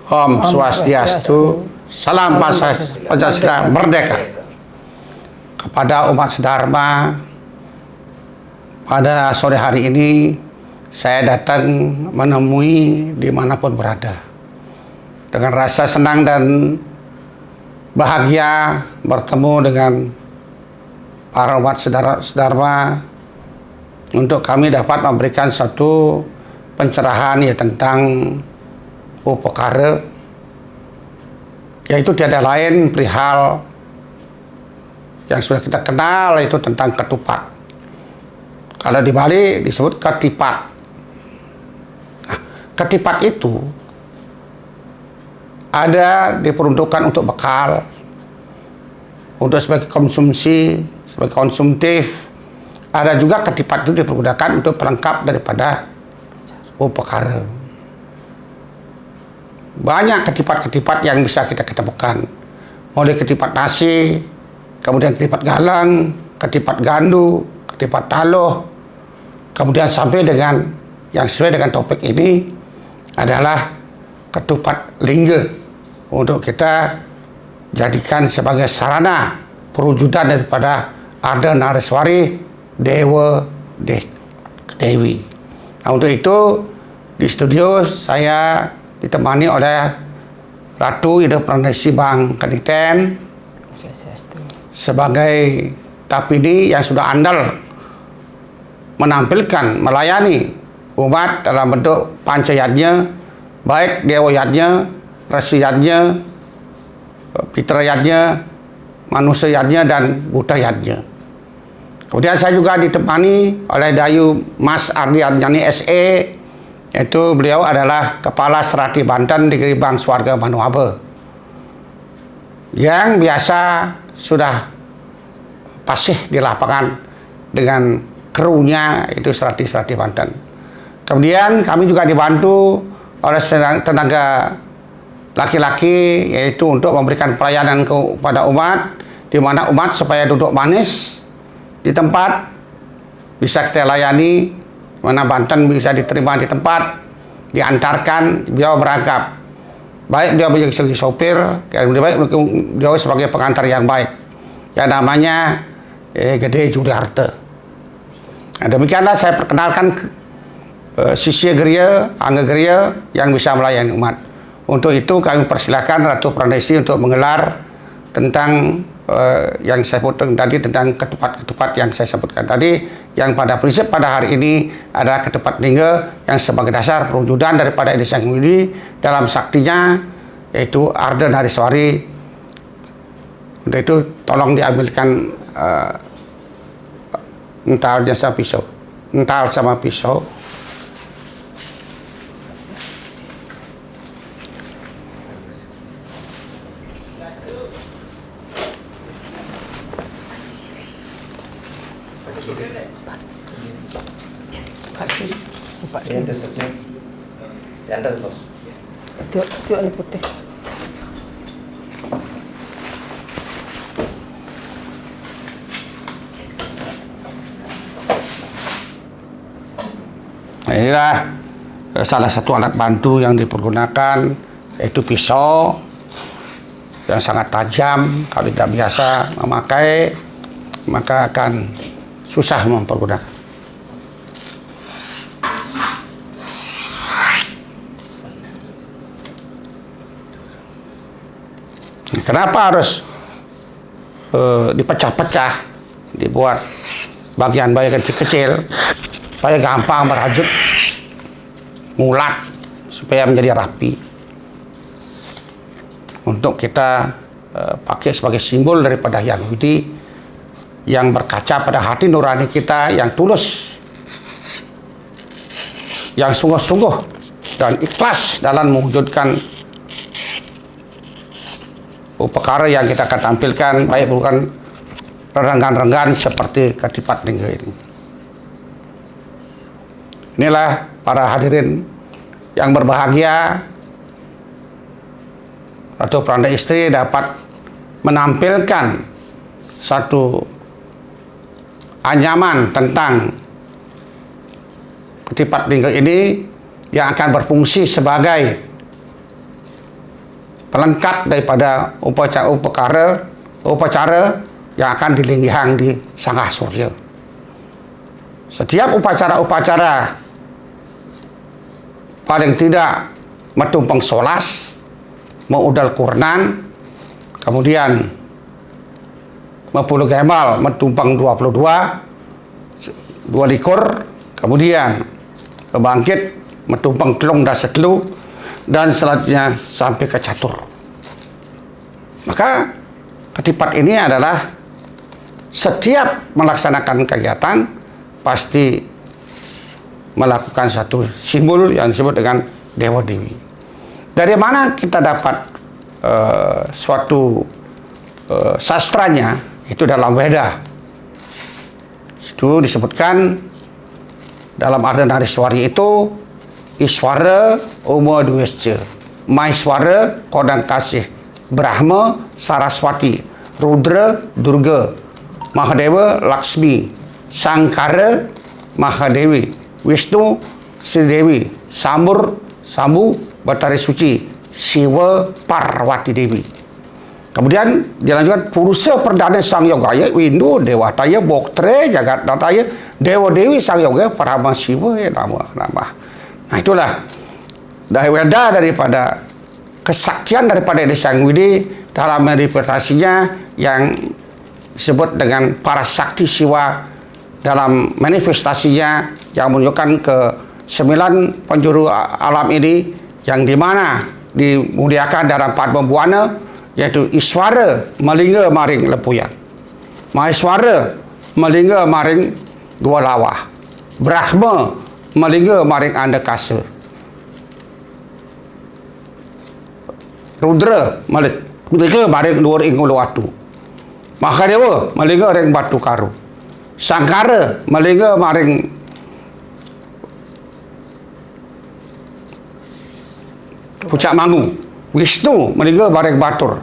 Om Swastiastu, salam Pancasila merdeka. Kepada umat sedharma, pada sore hari ini saya datang menemui dimanapun berada. Dengan rasa senang dan bahagia bertemu dengan para umat sedharma untuk kami dapat memberikan suatu pencerahan ya tentang upekara, yaitu tiada lain perihal yang sudah kita kenal, yaitu tentang ketupat. Kalau di Bali disebut ketipat. Nah, ketipat itu ada diperuntukkan untuk bekal, untuk sebagai konsumsi, sebagai konsumtif. Ada juga ketipat itu dipergunakan untuk pelengkap daripada upekara. Banyak ketipat-ketipat yang bisa kita ketemukan. Mulai ketipat nasi, kemudian ketipat galang, ketipat gandu, ketipat taluh, kemudian sampai dengan yang sesuai dengan topik ini adalah ketupat lingga untuk kita jadikan sebagai sarana perwujudan daripada Arda Nareswari Dewa Dewi. Nah, untuk itu di studio saya ditemani oleh Ratu Ida Pranesi Bang Kaniten sebagai tapidi yang sudah andal menampilkan, melayani umat dalam bentuk pancayatnya, baik dewayatnya, resiyatnya, fitrayatnya, manusiayatnya, dan budayatnya. Kemudian saya juga ditemani oleh Dayu Mas Ardi Arjani SE, yaitu beliau adalah Kepala Serati Banten di Gerbang Swarga Manuabe, yang biasa sudah pasih di lapangan dengan krunya itu Serati Banten. Kemudian kami juga dibantu oleh tenaga laki-laki, yaitu untuk memberikan pelayanan kepada umat, di mana umat supaya duduk manis di tempat bisa kita layani, mana Banten bisa diterima di tempat, diantarkan, beliau berangkap. Baik beliau sebagai sopir, baik beliau sebagai pengantar yang baik, yang namanya Gede Juliarte. Nah, demikianlah saya perkenalkan Sisya Geria, Angga Geria yang bisa melayani umat. Untuk itu kami persilahkan Ratu Pranesi untuk menggelar tentang yang saya sebutkan tadi, tentang ketupat-ketupat yang saya sebutkan tadi, yang pada prinsip pada hari ini adalah ketupat lingga yang sebagai dasar perwujudan daripada Edi Sang Hyang Widi dalam saktinya, yaitu Arda Nareswari. Untuk itu tolong diambilkan entalnya sama pisau, ental sama pisau. Tiok ini putih. Nah, inilah salah satu alat bantu yang dipergunakan, yaitu pisau yang sangat tajam. Kalau tidak biasa memakai, maka akan susah mempergunakan. Kenapa harus dipecah-pecah, dibuat bagian-bagian kecil-kecil supaya gampang merajut, ngulat, supaya menjadi rapi. Untuk kita pakai sebagai simbol daripada Hyang Widi yang berkaca pada hati nurani kita yang tulus, yang sungguh-sungguh dan ikhlas dalam mewujudkan upekara yang kita akan tampilkan, baik bukan renggan-renggan seperti ketipat lingga ini. Inilah para hadirin yang berbahagia, Ratu Pranda Istri dapat menampilkan satu anyaman tentang ketipat lingga ini yang akan berfungsi sebagai pelengkap daripada upacara yang akan dilinggihang di Sangah Surya. Setiap upacara-upacara paling tidak metumpang solas, mengudal kurnan, kemudian mempuluh gemal metumpang 22 likur, kemudian bangkit metumpang telung dan setelu, dan selanjutnya sampai ke catur. Maka ketipat ini adalah setiap melaksanakan kegiatan pasti melakukan satu simbol yang disebut dengan Dewa Dewi. Dari mana kita dapat suatu sastranya? Itu dalam Weda. Itu disebutkan dalam Ardhanarishwari itu Iswara Uma Dwisca, Maiswara Kodang Kasih, Brahma Saraswati, Rudra Durga, Mahadewa Laksmi, Sangkara Mahadewi, Wisnu Sridewi, Sambu Batari Suci, Siwa Parwati Dewi. Kemudian dilanjutkan Purusa Perdana Sang Yogaya, Windu Dewataya, Boktre Jagat Dataya, Dewa Dewi Sang Yoga, Parama Siwa, nama. Nah itulah dari Weda, daripada kesaktian daripada Edi Sang Widi dalam interpretasinya yang disebut dengan para sakti Siwa dalam manifestasinya yang menunjukkan ke 9 penjuru alam ini, yang dimana dimuliakan dalam Padma Buana, yaitu Iswara Melingga Maring Lempuyan, Maheswara Melingga Maring Dua Lawah, Brahma Melingga Maring Andakasa, Rudra Melingga Maring Luar Inguluwatu, Mahadewa Melingga Maring Batu Karu, Sangkara Melingga Maring Pucak Mangu, Wisnu Melingga Maring Batur,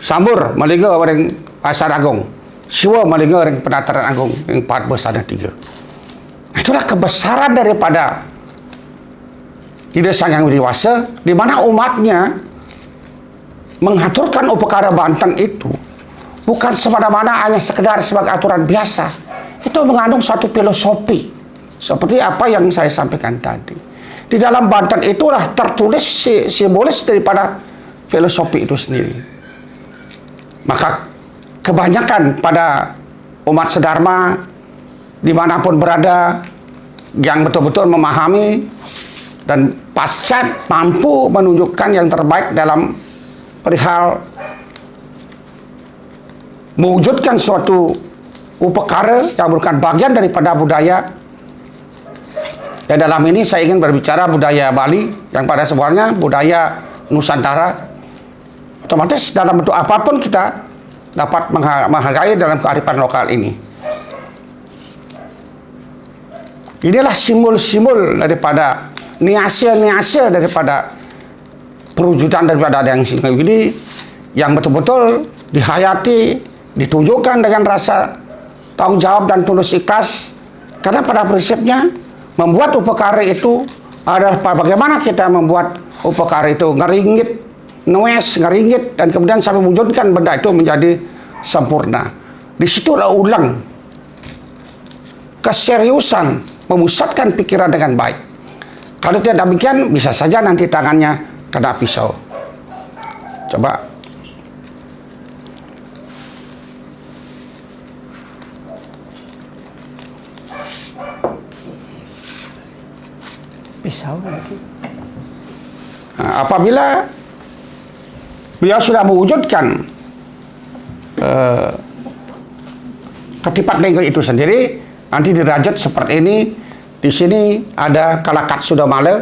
Sambur Melingga Maring Pasar Agung, Siwa Melingga Maring Penataran Agung, yang 4 besar 3. Itulah kebesaran daripada Ida Sang Hyang Widi-Wasa, di mana umatnya mengaturkan upacara Banten itu bukan semena-mena hanya sekedar sebagai aturan biasa. Itu mengandung satu filosofi seperti apa yang saya sampaikan tadi. Di dalam Banten itulah tertulis simbolis daripada filosofi itu sendiri. Maka kebanyakan pada umat sedharma dimanapun berada yang betul-betul memahami dan pasca mampu menunjukkan yang terbaik dalam perihal mewujudkan suatu upacara yang merupakan bagian daripada budaya. Dan dalam ini saya ingin berbicara budaya Bali yang pada sebenarnya budaya Nusantara. Otomatis dalam bentuk apapun kita dapat menghargai dalam kearifan lokal ini. Inilah simbol-simbol daripada niase-niase daripada perwujudan daripada yang Sang Hyang Widi yang betul-betul dihayati, ditunjukkan dengan rasa tanggung jawab dan tulus ikhlas. Karena pada prinsipnya membuat upacara itu adalah bagaimana kita membuat upacara itu ngeringit, ngeringit, dan kemudian sampai mewujudkan benda itu menjadi sempurna. Disitulah ulang keseriusan memusatkan pikiran dengan baik. Kalau tidak demikian, bisa saja nanti tangannya kena pisau. Coba. Pisau lagi. Nah, apabila beliau sudah mewujudkan ketipat lingga itu sendiri, nanti dirajut seperti ini. Di sini ada Kalakat Sudamala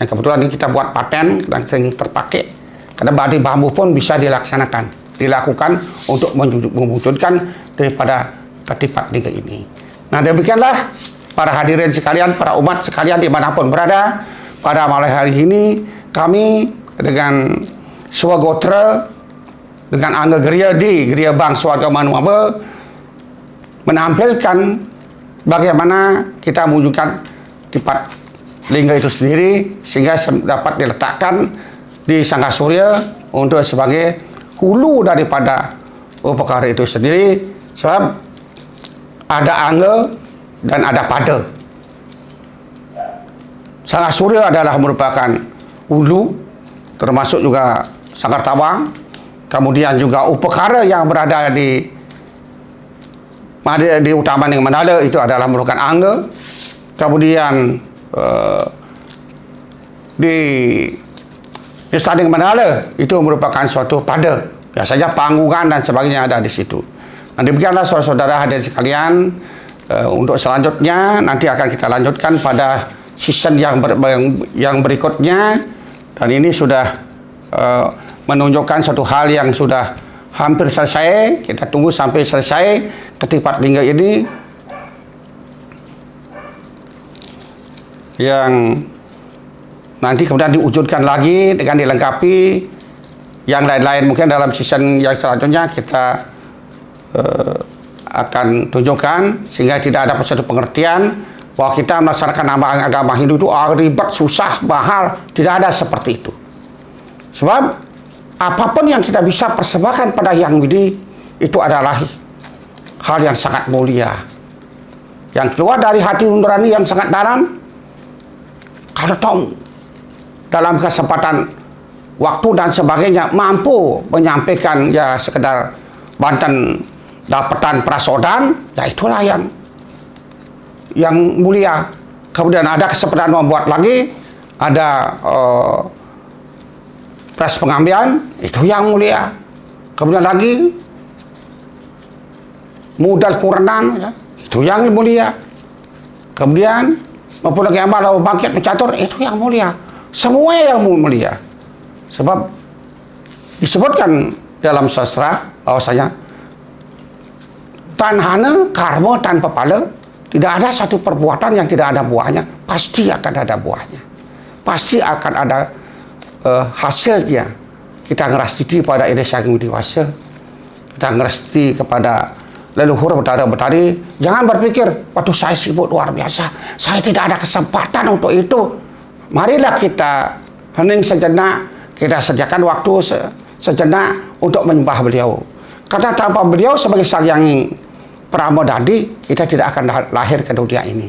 yang kebetulan ini kita buat paten dan sering terpakai. Karena bahan bambu pun bisa dilakukan untuk mewujudkan daripada ketipat lingga ini. Nah demikianlah para hadirin sekalian, para umat sekalian dimanapun berada, pada malam hari ini kami dengan Swagotra, dengan Angga Geria Bang Swarga Manuabe menampilkan bagaimana kita mewujudkan tipat lingga itu sendiri sehingga dapat diletakkan di Sangga Surya untuk sebagai hulu daripada upacara itu sendiri, sebab ada angga dan ada pada. Sangga Surya adalah merupakan hulu, termasuk juga Sanggar Tawang, kemudian juga upacara yang berada di Utamaning Mandala itu adalah merupakan angga, kemudian di Staning Mandala itu merupakan suatu pada, biasanya panggungan dan sebagainya ada di situ. Nah, demikianlah saudara-saudara hadirin sekalian, untuk selanjutnya nanti akan kita lanjutkan pada season yang berikutnya, dan ini sudah menunjukkan suatu hal yang sudah hampir selesai. Kita tunggu sampai selesai Ketipat Lingga ini, yang nanti kemudian diwujudkan lagi dengan dilengkapi yang lain-lain. Mungkin dalam season yang selanjutnya kita akan tunjukkan, sehingga tidak ada satu pengertian bahwa kita melaksanakan agama Hindu itu ribet, susah, mahal. Tidak ada seperti itu. Sebab apapun yang kita bisa persembahkan pada Yang Widi itu adalah hal yang sangat mulia, yang keluar dari hati nurani yang sangat dalam. Kalau Tom dalam kesempatan waktu dan sebagainya mampu menyampaikan ya sekedar Banten dapatan prasodan, ya itulah yang mulia. Kemudian ada kesempatan membuat lagi, ada pres pengambilan, itu yang mulia. Kemudian lagi modal kurenan, itu yang mulia. Kemudian maupun lagi amal bangkit mencatur, itu yang mulia. Semua yang mulia. Sebab disebutkan dalam sastra bahwasanya tanhana karma tanpa pala, tidak ada satu perbuatan yang tidak ada buahnya. Pasti akan ada buahnya, pasti akan ada hasilnya. Kita ngerasti pada Ida Sang Widi Wasa, kita ngerasti kepada leluhur betari. Jangan berpikir, waktu saya sibuk luar biasa, saya tidak ada kesempatan untuk itu. Marilah kita hening sejenak, kita sediakan waktu sejenak untuk menyembah beliau. Karena tanpa beliau sebagai Sang Hyang Pramodadi, kita tidak akan lahir ke dunia ini.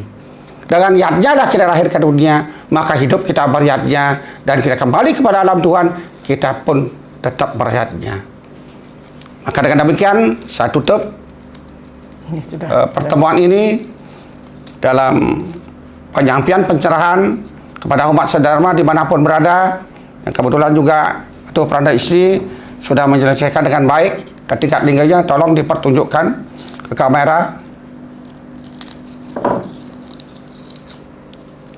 Dengan yatnya lah kita lahir ke dunia, maka hidup kita beryatnya, dan kita kembali kepada alam Tuhan, kita pun tetap beryatnya. Maka dengan demikian saya tutup pertemuan ini dalam penyampaian pencerahan kepada umat sedharma dimanapun berada. Yang kebetulan juga Ketua Peranda Istri sudah menyelesaikan dengan baik. Ketika lingganya tolong dipertunjukkan ke kamera.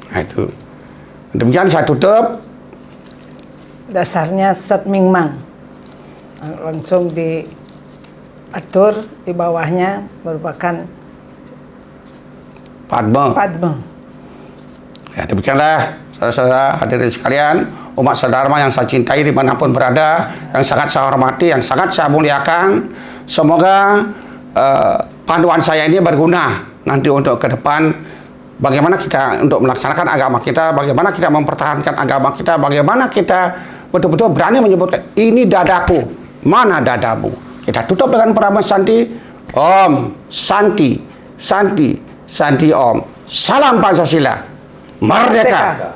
Nah, itu. Demikian saya tutup. Dasarnya Sat Mingmang. Langsung diatur, di bawahnya merupakan Padma. Ya, demikianlah saudara-saudara hadirin sekalian, umat sedharma yang saya cintai dimanapun berada, yang sangat saya hormati, yang sangat saya muliakan. Semoga panduan saya ini berguna nanti untuk ke depan. Bagaimana kita untuk melaksanakan agama kita, bagaimana kita mempertahankan agama kita, bagaimana kita betul-betul berani menyebutkan, ini dadaku, mana dadamu. Kita tutup dengan Pranama Santi. Om Santi, Santi, Santi Om. Salam Pancasila. Merdeka.